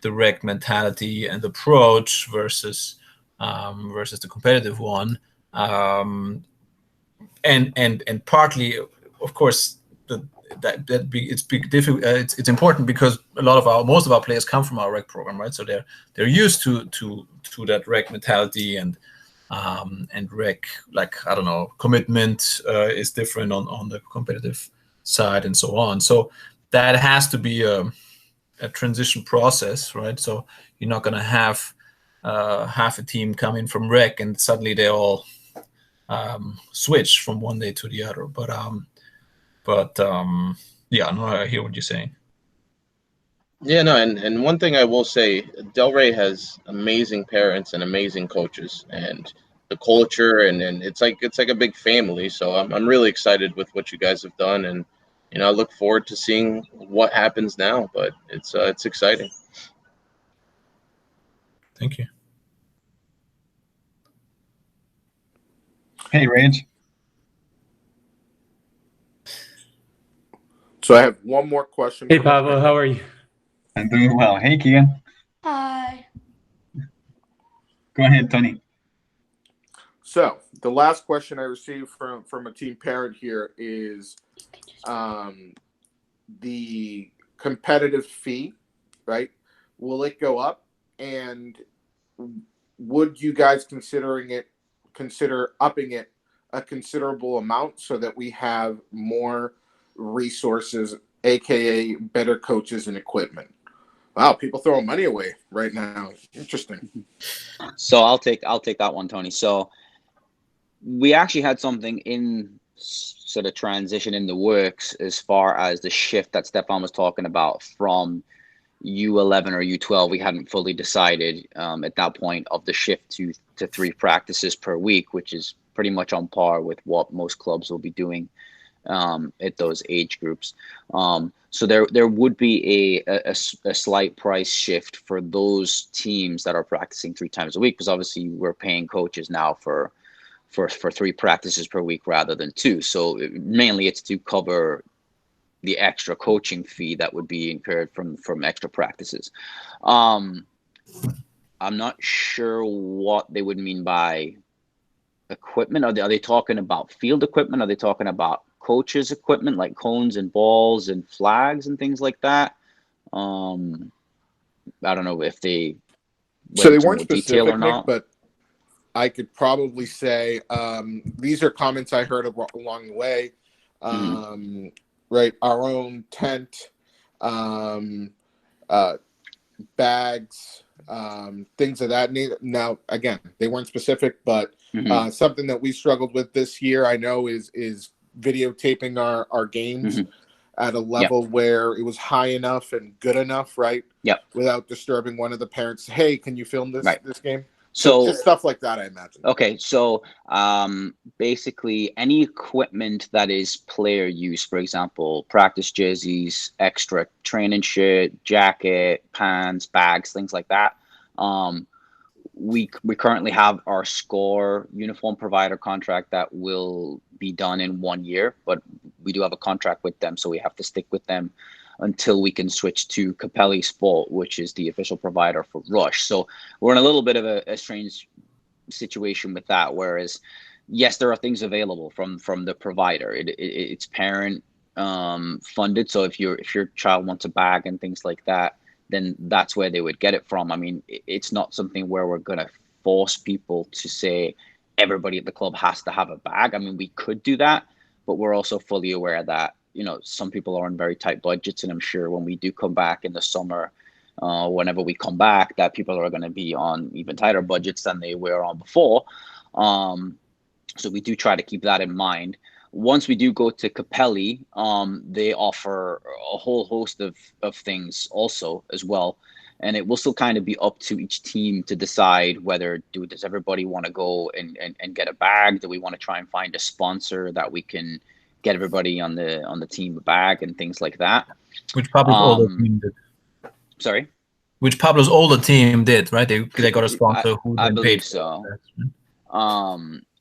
the rec mentality and approach versus the competitive one. And partly, of course, it's important because most of our players come from our rec program, right? So they're used to that rec mentality and rec, like, I don't know, commitment is different on the competitive side and so on. So that has to be a transition process, right? So you're not going to have half a team come in from rec and suddenly they all switch from one day to the other. But yeah, no, I hear what you're saying. Yeah, no, and one thing I will say, Delray has amazing parents and amazing coaches, and the culture, and it's like a big family. So I'm really excited with what you guys have done, and I look forward to seeing what happens now. But it's exciting. Thank you. Hey, Rage. So I have one more question. Hey, Pablo, how are you? I'm doing well. Hey, Keegan. Hi. Go ahead, Tony. So the last question I received from a team parent here is the competitive fee, right? Will it go up? And would you guys consider upping it a considerable amount so that we have more resources, aka better coaches and equipment? Wow, people throwing money away right now. Interesting. So I'll take that one, Tony. So we actually had something in sort of transition in the works as far as the shift that Stefan was talking about from U11 or U12. We hadn't fully decided at that point of the shift to 3 practices per week, which is pretty much on par with what most clubs will be doing at those age groups. So there would be a slight price shift for those teams that are practicing 3 times a week, because obviously we're paying coaches now for 3 practices per week rather than 2. So mainly it's to cover the extra coaching fee that would be incurred from extra practices. I'm not sure what they would mean by equipment. Are they talking about field equipment? Are they talking about coaches' equipment like cones and balls and flags and things like that? I don't know if they So they weren't specific, or not. Nick, but I could probably say these are comments I heard along the way. Right, our own tent, bags, things of that nature. Now, again, they weren't specific, but something that we struggled with this year, I know, is videotaping our games at a level where it was high enough and good enough, right? Yep. Without disturbing one of the parents. Hey, can you film this game? So just stuff like that, I imagine. Okay, so basically any equipment that is player use, for example, practice jerseys, extra training shirt, jacket, pants, bags, things like that. We currently have our SCORE uniform provider contract that will be done in 1 year, but we do have a contract with them, so we have to stick with them until we can switch to Capelli Sport, which is the official provider for Rush. So we're in a little bit of a strange situation with that, whereas yes, there are things available from the provider. It's parent funded, so if your child wants a bag and things like that, then that's where they would get it from. I mean, it's not something where we're going to force people to say everybody at the club has to have a bag. I mean, we could do that, but we're also fully aware that, you know, some people are on very tight budgets, and I'm sure when we do come back in the summer, whenever we come back, that people are going to be on even tighter budgets than they were on before. So we do try to keep that in mind. Once we do go to Capelli, they offer a whole host of things also as well. and it will still kind of be up to each team to decide whether does everybody want to go and get a bag? Do we want to try and find a sponsor that we can get everybody on the team a bag and things like that? Which Pablo's older team did. Sorry? Which Pablo's older team did, right? They got a sponsor who I then believe paid so.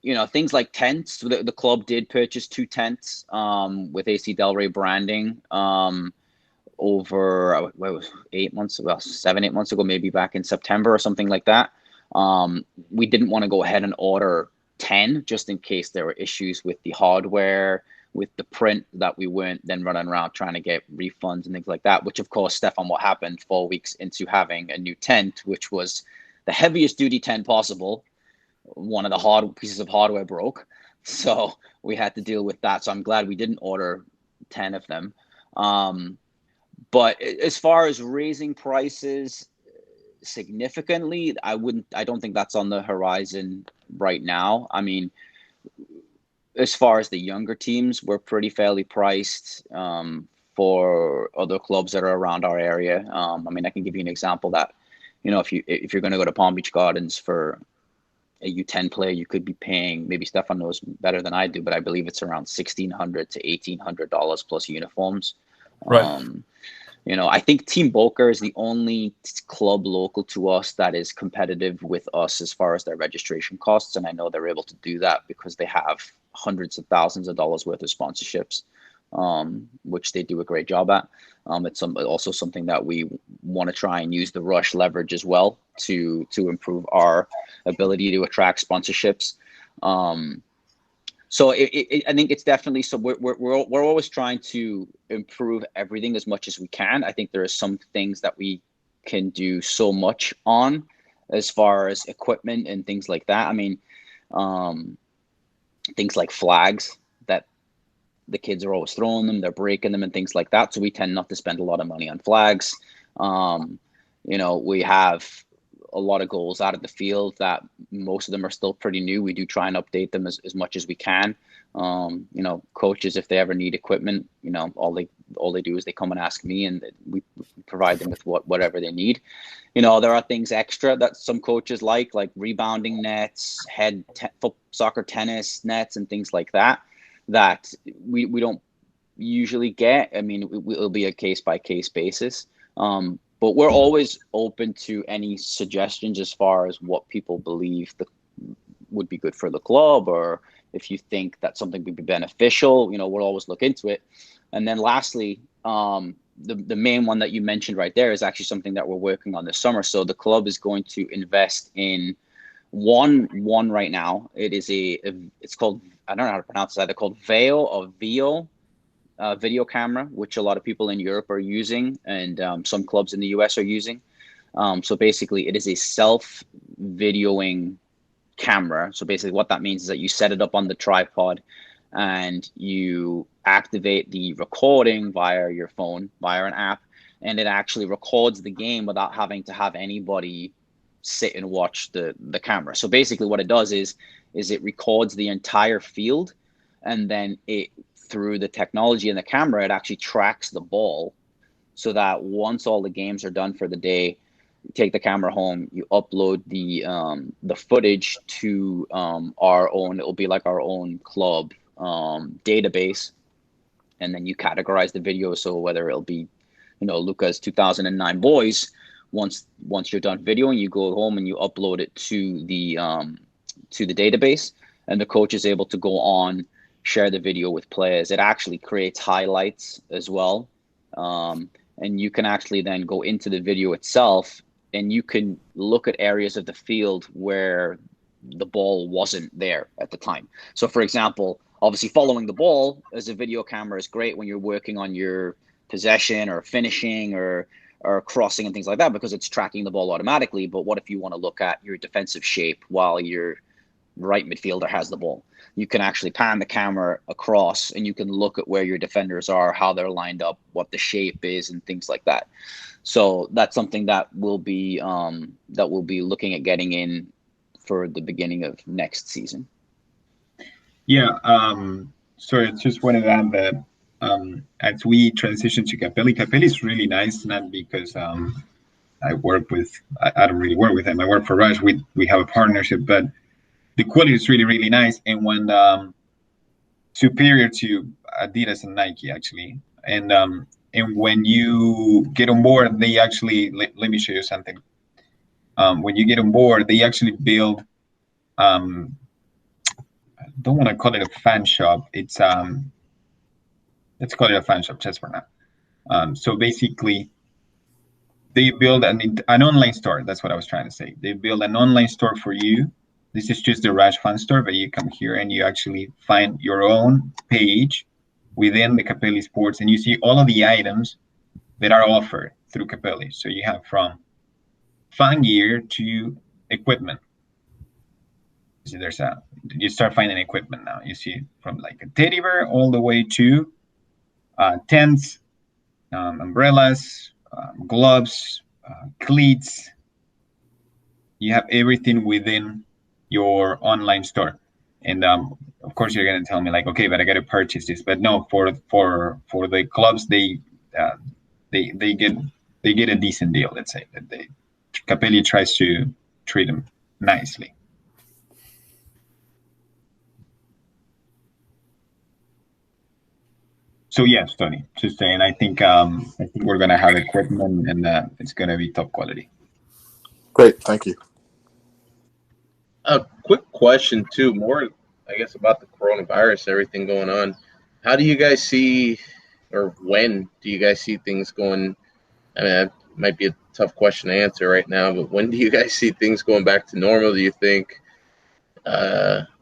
You know, things like tents. The club did purchase 2 tents with AC Delray branding over what was 8 months, well, 7-8 months ago, maybe back in September or something like that. We didn't want to go ahead and order 10 just in case there were issues with the hardware, with the print, that we weren't then running around trying to get refunds and things like that, which of course, Stefan, what happened 4 weeks into having a new tent, which was the heaviest duty tent possible. One of the hard pieces of hardware broke, so we had to deal with that. So I'm glad we didn't order 10 of them. But as far as raising prices significantly, I don't think that's on the horizon right now. I mean, as far as the younger teams, we're pretty fairly priced for other clubs that are around our area. I mean, I can give you an example that, you know, if you're going to go to Palm Beach Gardens for a U10 player, you could be paying, maybe Stefan knows better than I do, but I believe it's around $1,600 to $1,800 plus uniforms. Right. You know, I think Team Boca is the only club local to us that is competitive with us as far as their registration costs. And I know they're able to do that because they have hundreds of thousands of dollars worth of sponsorships, which they do a great job at. It's also something that we want to try and use the Rush leverage as well to improve our ability to attract sponsorships. So I think it's definitely, so we're always trying to improve everything as much as we can. I think there are some things that we can do so much on as far as equipment and things like that. I mean, things like flags that the kids are always throwing them, they're breaking them and things like that. So we tend not to spend a lot of money on flags. You know, we have a lot of goals out of the field that most of them are still pretty new. We do try and update them as much as we can. You know, coaches, if they ever need equipment, you know, all they do is they come and ask me, and we provide them with whatever they need. You know, there are things extra that some coaches like rebounding nets, soccer tennis nets, and things like that we don't usually get. I mean, it'll be a case by case basis. But we're always open to any suggestions as far as what people believe would be good for the club, or if you think that something would be beneficial, you know, we'll always look into it. And then lastly, the main one that you mentioned right there is actually something that we're working on this summer. So the club is going to invest in one right now. It is it's called, I don't know how to pronounce it. They're called Veo video camera, which a lot of people in Europe are using, and some clubs in the US are using. So basically, it is a self-videoing camera. So basically what that means is that you set it up on the tripod and you activate the recording via your phone, via an app, and it actually records the game without having to have anybody sit and watch the camera. So basically what it does is it records the entire field, and then through the technology in the camera, it actually tracks the ball, so that once all the games are done for the day, you take the camera home, you upload the footage to our own, it'll be like our own club database, and then you categorize the video. So whether it'll be, you know, Luca's 2009 boys, once you're done videoing, you go home and you upload it to the database, and the coach is able to go on, share the video with players. It actually creates highlights as well. And you can actually then go into the video itself, and you can look at areas of the field where the ball wasn't there at the time. So for example, obviously following the ball as a video camera is great when you're working on your possession or finishing or crossing and things like that, because it's tracking the ball automatically. But what if you want to look at your defensive shape while your right midfielder has the ball? You can actually pan the camera across, and you can look at where your defenders are, how they're lined up, what the shape is, and things like that. So that's something that we'll be looking at getting in for the beginning of next season. Yeah. So I just wanted to add that as we transition to Capelli is really nice, not because I work with. I don't really work with them. I work for Rush. We have a partnership, but the quality is really really nice, and when superior to Adidas and Nike actually, and when you get on board, they actually let me show you something. When you get on board, they actually build. I don't want to call it a fan shop. Let's call it a fan shop just for now. So basically, they build an online store. That's what I was trying to say. They build an online store for you. This is just the Rush fan store, but you come here and you actually find your own page within the Capelli Sports, and you see all of the items that are offered through Capelli. So you have from fan gear to equipment. See, you start finding equipment now. You see from like a teddy bear all the way to tents, umbrellas, gloves, cleats. You have everything within your online store, and of course you're gonna tell me like, okay, but I gotta purchase this. But no, for the clubs, they get a decent deal. Let's say that Capelli tries to treat them nicely. So yes, Tony, just saying. I think we're gonna have equipment, and it's gonna be top quality. Great, thank you. A quick question too, more I guess about the coronavirus, everything going on. How do you guys see, or when do you guys see things going? I mean, that might be a tough question to answer right now, but when do you guys see things going back to normal? Do you think?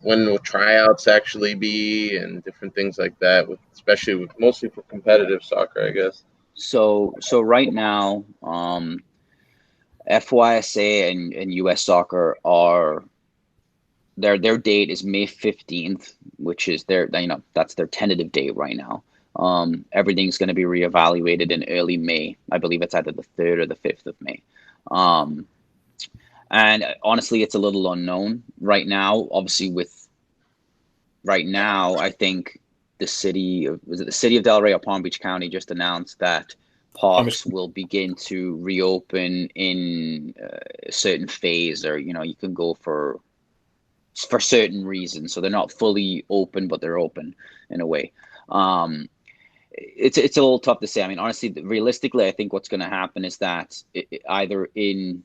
When will tryouts actually be, and different things like that, especially mostly for competitive soccer, I guess. So right now, FYSA and US Soccer are their date is May 15th, which is that's their tentative date right now. Everything's going to be reevaluated in early May. I believe it's either the 3rd or the 5th of May. And honestly, it's a little unknown right now. Obviously, I think the city of Delray or Palm Beach County just announced that parks will begin to reopen in a certain phase, or you can go for certain reasons. So they're not fully open, but they're open in a way. It's a little tough to say. I mean, honestly, realistically, I think what's going to happen is that either in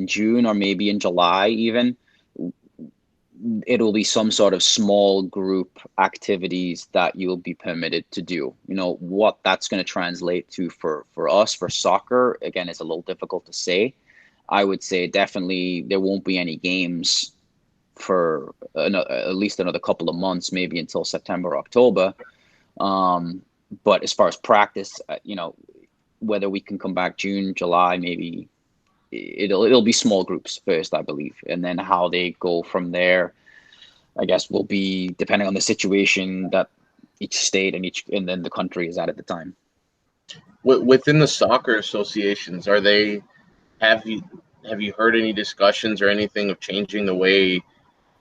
June or maybe in July even, it'll be some sort of small group activities that you'll be permitted to do. What that's going to translate to for us, for soccer, again, is a little difficult to say. I would say definitely there won't be any games for at least another couple of months, maybe until September, October. But as far as practice, whether we can come back June, July, maybe it'll be small groups first, I believe, and then how they go from there, I guess, will be depending on the situation that each state and then the country is at the time. Within the soccer associations, have you heard any discussions or anything of changing the way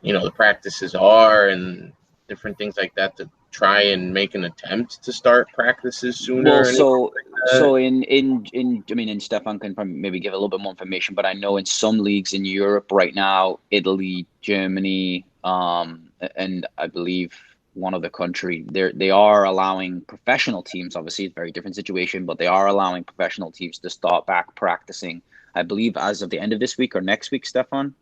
the practices are and different things like that to try and make an attempt to start practices sooner? Well, so in Stefan can maybe give a little bit more information, but I know in some leagues in Europe right now, Italy, Germany, and I believe one other country, they are allowing professional teams. Obviously, it's a very different situation, but they are allowing professional teams to start back practicing, I believe, as of the end of this week or next week, Stefan.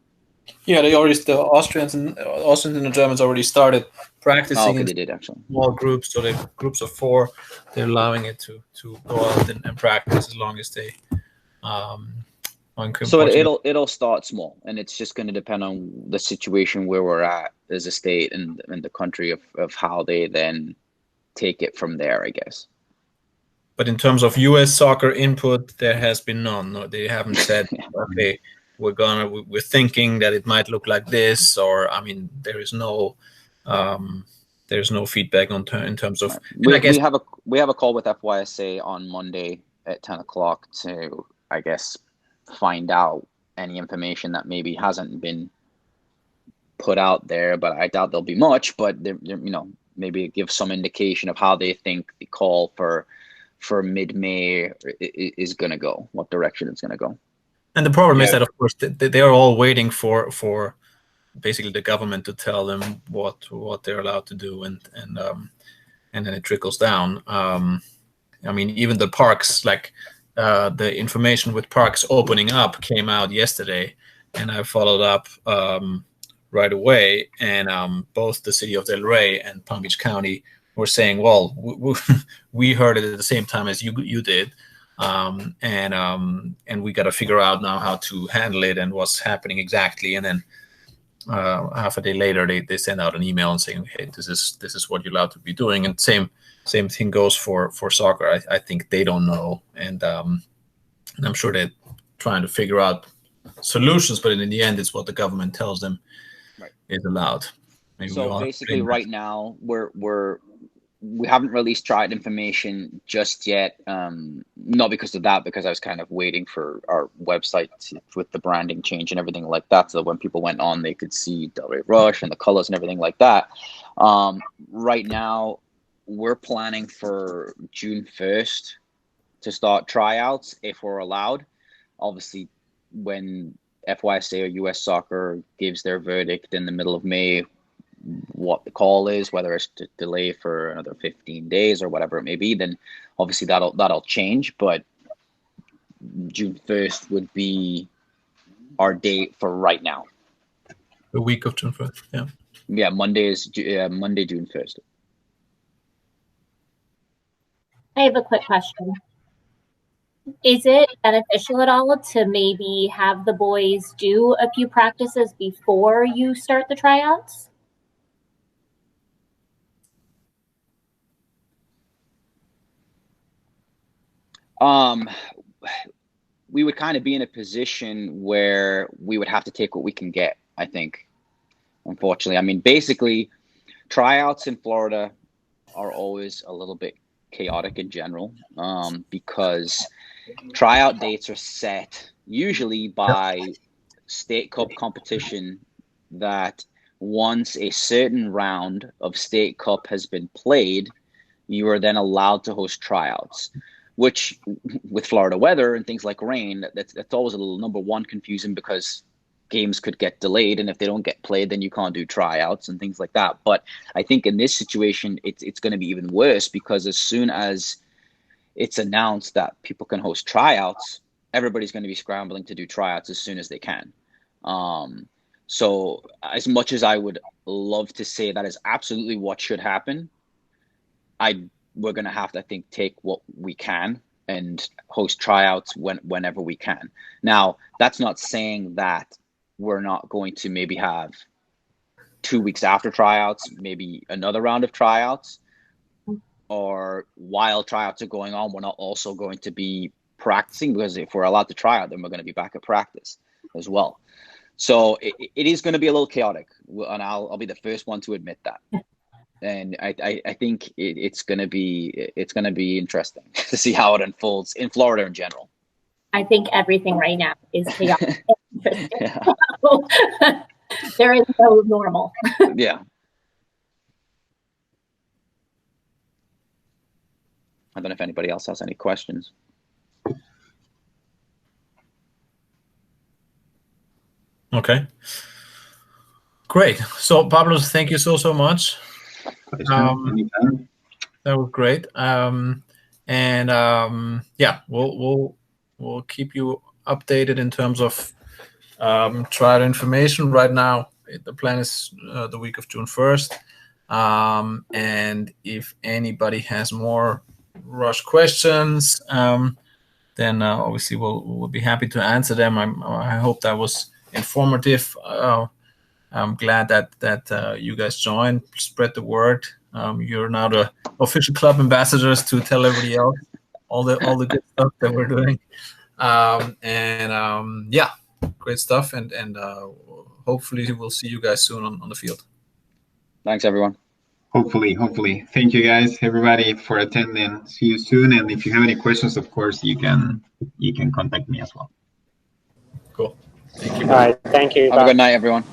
Yeah, the Austrians and the Germans already started practicing. They did actually. Small groups, so they're groups of 4. They're allowing it to go out and practice as long as they. So it'll start small, and it's just going to depend on the situation where we're at as a state and the country of how they then take it from there, I guess. But in terms of U.S. soccer input, there has been none. No, they haven't said, okay, we're thinking that it might look like this, or there is no there's no feedback in terms of. We have a call with FYSA on Monday at 10 o'clock to, I guess, find out any information that maybe hasn't been put out there, but I doubt there'll be much. But maybe give some indication of how they think the call for mid-May is going to go, what direction it's going to go. And the problem is Yeah. that, of course, they are all waiting for basically the government to tell them what they're allowed to do, and then it trickles down. I mean, even the parks, like the information with parks opening up came out yesterday, and I followed up right away. And both the city of Delray and Palm Beach County were saying, well, we heard it at the same time as you did. And we got to figure out now how to handle it and what's happening exactly. And then half a day later, they send out an email and saying, hey, this is what you're allowed to be doing. And same thing goes for soccer. I think they don't know, and I'm sure they're trying to figure out solutions, but in the end, it's what the government tells them is allowed. Maybe so basically, right now we haven't released trial information just yet. Not because of that, because I was kind of waiting for our website with the branding change and everything like that, so when people went on, they could see Delray Rush and the colors and everything like that. Right now, we're planning for June 1st to start tryouts if we're allowed. Obviously, when FYSA or US Soccer gives their verdict in the middle of May, what the call is, whether it's to delay for another 15 days or whatever it may be, then obviously that'll change. But June 1st would be our date for right now. The week of June 1st, yeah. Yeah, Monday, June 1st. I have a quick question. Is it beneficial at all to maybe have the boys do a few practices before you start the tryouts? We would kind of be in a position where we would have to take what we can get, I think, unfortunately. I mean, basically, tryouts in Florida are always a little bit chaotic in general, because tryout dates are set usually by state cup competition, that once a certain round of state cup has been played, you are then allowed to host tryouts, which with Florida weather and things like rain, that's always a little, number one, confusing, because games could get delayed, and if they don't get played, then you can't do tryouts and things like that. But I think in this situation, it's going to be even worse, because as soon as it's announced that people can host tryouts, everybody's going to be scrambling to do tryouts as soon as they can. So as much as I would love to say that is absolutely what should happen, we're going to have to, I think, take what we can and host tryouts whenever we can. Now, that's not saying that we're not going to maybe have 2 weeks after tryouts, maybe another round of tryouts, or while tryouts are going on, we're not also going to be practicing, because if we're allowed to try out, then we're going to be back at practice as well. So it is going to be a little chaotic, and I'll be the first one to admit that. And I think it's going to be interesting to see how it unfolds in Florida in general. I think everything right now is chaotic. Yeah. There is no normal. Yeah. I don't know if anybody else has any questions. Okay. Great. So, Pablo, thank you so much. That was great. Yeah, we'll keep you updated in terms of trial information. Right now, the plan is the week of June 1st. And if anybody has more Rush questions, then obviously we'll be happy to answer them. I hope that was informative. I'm glad that you guys joined. Spread the word. You're now the official club ambassadors to tell everybody else all the good stuff that we're doing. Yeah, great stuff. And hopefully we'll see you guys soon on the field. Thanks, everyone. Hopefully. Thank you guys, everybody, for attending. See you soon. And if you have any questions, of course, you can contact me as well. Cool. Thank you. All right. Thank you. Have a good night, everyone.